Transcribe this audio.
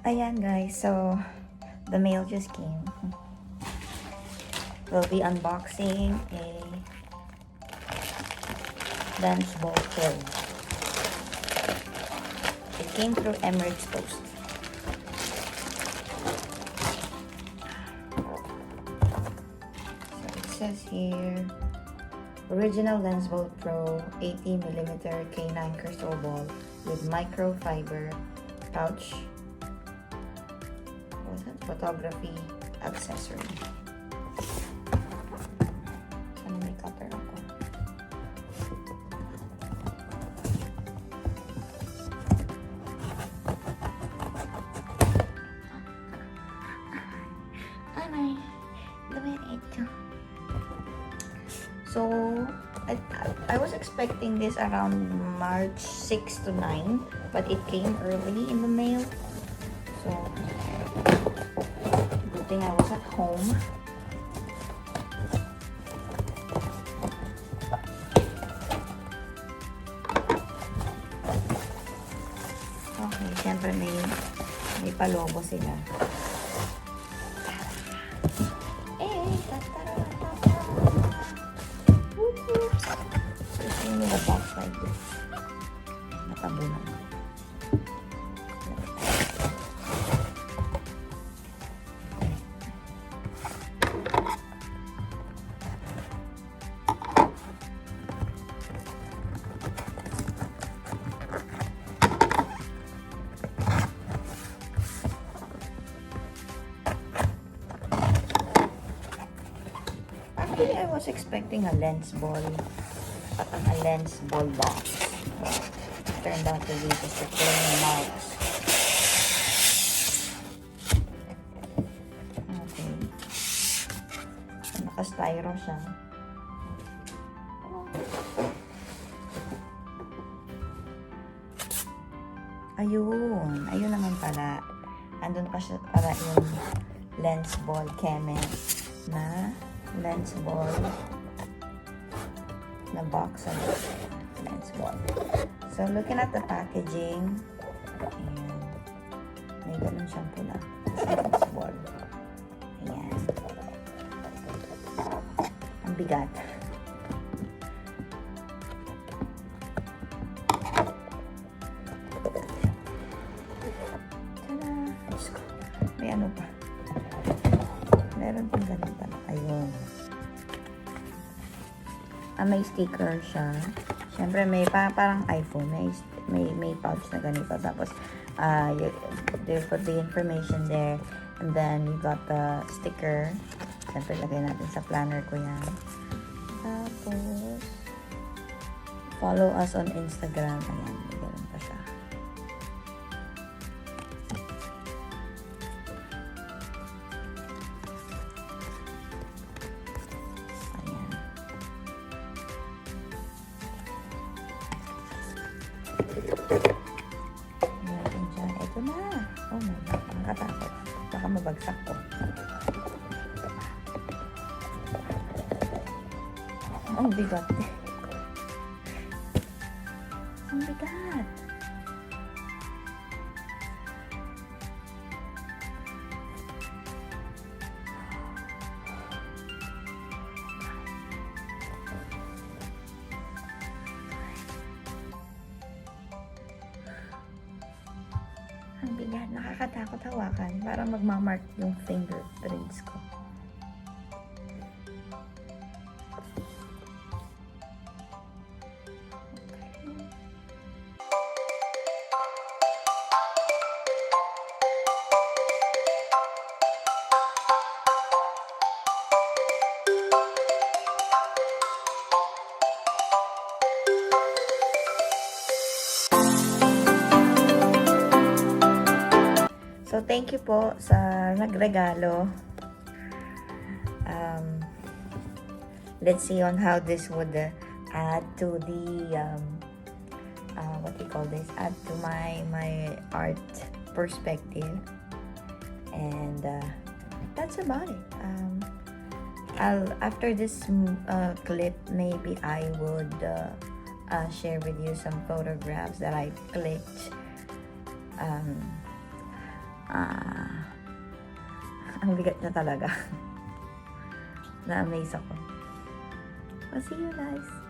Ayan guys, so the mail just came. We'll be unboxing a Lensball Pro. It came through Emirates Post. So it says here, original Lensball Pro 80mm K9 crystal ball with microfiber pouch. Photography accessory. Sana may cutter ako. Anay, gawin ito. So, I was expecting this around March 6 to 9, but it came early in the mail. So, I was at home. Okay, syempre may palobo sila. So, yung box like this. Natabunan. Actually, I was expecting a Lensball box. It turned out to be just a plain box. Okay. Naka-styro siya. Ayun naman pala. Andun pa siya para yung Lensball Keme na Lensball na box of Lensball. So, looking at the packaging, and may ganun siyang pula. Lensball. Ayan. Ang bigat. Tada! May ano pa. Meron pang ganun pala. Ayun. May sticker siya. Siyempre, may parang iPhone. May pouch na ganito. Tapos, they put the information there. And then, you got the sticker. Siyempre, lagay natin sa planner ko yan. Tapos, follow us on Instagram. Ayan, may ganun pa siya. Natin dyan. Ito na. Oh my God. Nakatakot. Baka mabagsak ko. Ang bigat. Ang bigat. Ang bigat, nakakatakot hawakan. Parang magmamark yung fingerprints ko. So, thank you po sa nagregalo. Let's see on how this would add to the, what do you call this? Add to my art perspective. And that's about it. After this clip, maybe I would share with you some photographs that I clicked Ang bigat na talaga. Na-amaze ako. I'll see you guys.